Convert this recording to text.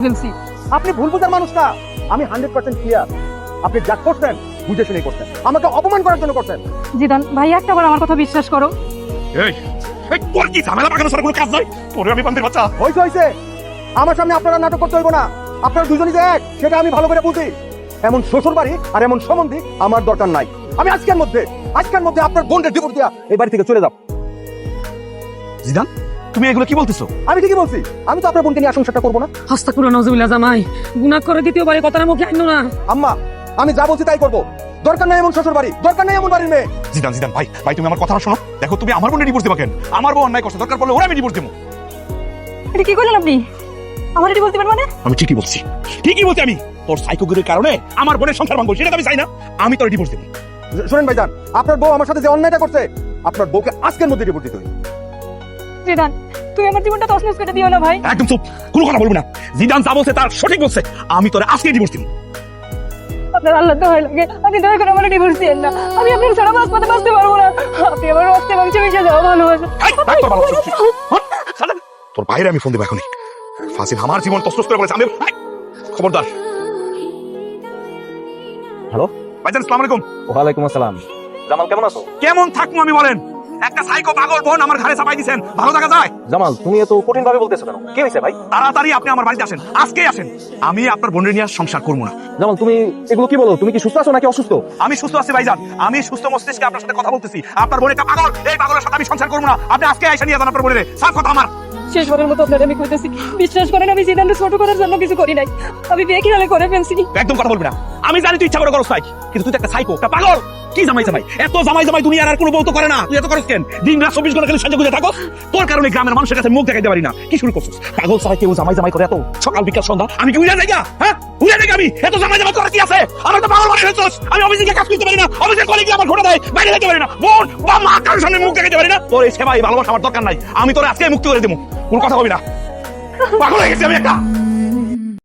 ফেলছি। আপনি ভুল বুঝার মানুষ না, আমি 100% ক্লিয়ার। আপনি যা করছেন বুঝে শুনে করছেন, আমাকে অপমান করার জন্য করছেন। জিদান ভাই, একটাবার আমার কথা বিশ্বাস করো। এই এই তোর কি ঝামেলা পাকানো ছাড়া কোনো কাজ নাই? তোরে আমি বান্দির বাচ্চা। হইছে আমার সামনে আপনারা নাটক করতে হইব না। আপনারা দুজনই যে এক সেটা আমি ভালো করে বুঝি। এমন শ্বশুর বাড়ি আর এমন সম্বন্ধী আমার দরকার নাই। আমি আজকের মধ্যে আপনার বোনকে ডিভোর্স দিয়া এই বাড়ি থেকে চলে যাব। জিদান, তুমি এগুলো কি বলতেছো? আমি ঠিকই বলছি, আমি তো আপনার বোনকে নিয়ে সংসারটা করবো না। আস্তাগফিরুল্লাহ, নাউজুবিল্লাহ। জামাই গুনাহ করে দ্বিতীয়বারে কথাটা মুখে আইনো না। আম্মা, আমি যা বলছি তাই করবো। দরকার নাই এমন শ্বশুর বাড়ি, দরকার নাই এমন বাড়ির মেয়ে। জিদান জিদান ভাই ভাই, তুমি আমার কথা শোনো। দেখো, তুমি আমার বোনের ডিভোর্স দিবা কেন? আমার বউ অন্যায় করছে, দরকার পড়লে ওরা আমি ডিভোর্স দেবো। এটা কি করলেন আপনি? আমার এটি বলতে পারবেন মানে? আমি ঠিকই বলছি, ঠিকই বলছি। আমি তোর সাইকোগুলোর কারণে আমার বোনের সংসার ভাঙবো, সেটা তো আমি চাই না। আমি তোর ডিভোর্স দেবো। শুনেন ভাইজান, আপনার বউ আমার সাথে যে অন্যায়টা করছে, আপনার বউকে আজকের মধ্যে ডিভোর্স দিতে হবে। জিদান, তুমি আমার জীবনটা তছনছ করে দিও না ভাই। একদম চুপ, কোনো কথা বলবো না। জিদান যা বলছে তার সঠিক বলছে। আমি তোরে আজকে ডিভোর্স দিব। আপনার আল্লাহ দোহাই লাগে, আপনি দয়া করে আমার ডিভোর্স দিয়েন না। আমি আপনার ছাড়া বাঁচতে পারবো না। আপনি আমার রক্তে মাংসে মিশে যাওয়া ভালোবাসা। তোর বাইরে আমি ফোন দেবো এখনই। ফাসিল আমার জীবন তছনছ করে বলেছে। আমি খবরদার। হ্যালো ভাইজান, আসসালামু আলাইকুম। ওয়ালাইকুম আসসালাম। জামাল কেমন আছো? কেমন থাকবো আমি বলেন? একটা সাইকো পাগল বোন আমার ঘাড়ে চাপাই দিয়েছেন, ভালো থাকা যায়? জামাল, তুমি এত কঠিন ভাবে বলতেছো কেন? কি হয়েছে ভাই? তাড়াতাড়ি আপনি আমার বাড়িতে আসেন, আজকেই আসেন। আমি আপনার বোনের নিয়ে সংসার করবো না। জামাল, তুমি এগুলো কি বলো? তুমি কি সুস্থ আছো নাকি অসুস্থ? আমি সুস্থ আছি ভাইজান, আমি সুস্থ মস্তিষ্কে আপনার সাথে কথা বলতেছি। আপনার বোন একটা পাগল, এই পাগলের সাথে আমি সংসার করবো না। আপনি আজকে এসে নিয়ে যান আপনার বোনের। সাফ কথা আমার। শেষবারের মতো আপনার আমি কইতেছি, বিশ্বাস করেন আমি জিদানকে ছোট করার জন্য কিছু করি নাই। আমি বিয়ে কিভাবে করে ফেলছি। একদম কথা বলবি না। আমি জানি তুই ইচ্ছা করে করস তাই, কিন্তু তুই তো একটা সাইকো, একটা পাগল। কি জামাই জামাই, এত জামাই জামাই দুনিয়ার আর কোনো বউ তো করে না। তুই এত করস কেন? দিন রাত 24 ঘন্টা খালি সাজে গুজে থাকো। তোর কারণে গ্রামের মানুষের কাছে মুখ দেখাইতে পারি না। কি শুরু করছিস? পাগল ছাড়া কেউ জামাই জামাই করে এত সকাল বিকাল সন্ধ্যা? আমি কি উড়ে যাই? হ্যাঁ, উড়ে যাই আমি? এত জামাই জামাই করার কি আছে? আমার তো পাগল বানিয়ে ফেলছিস। আমি অফিসে গিয়ে কাজ করতে পারি না, অফিসের কলিগ আমার ঘোড়া দেয়, বাইরে যেতে পারি না, বোন বা মা কারোর সামনে মুখ দেখাইতে পারি না। তোর এই সেবা এই ভালোবাসা আমার দরকার নাই। আমি তোর আজকে মুক্তি করে দেবো, কোনো কথা বলবি না। পাগল হয়ে গেছি আমি একটা।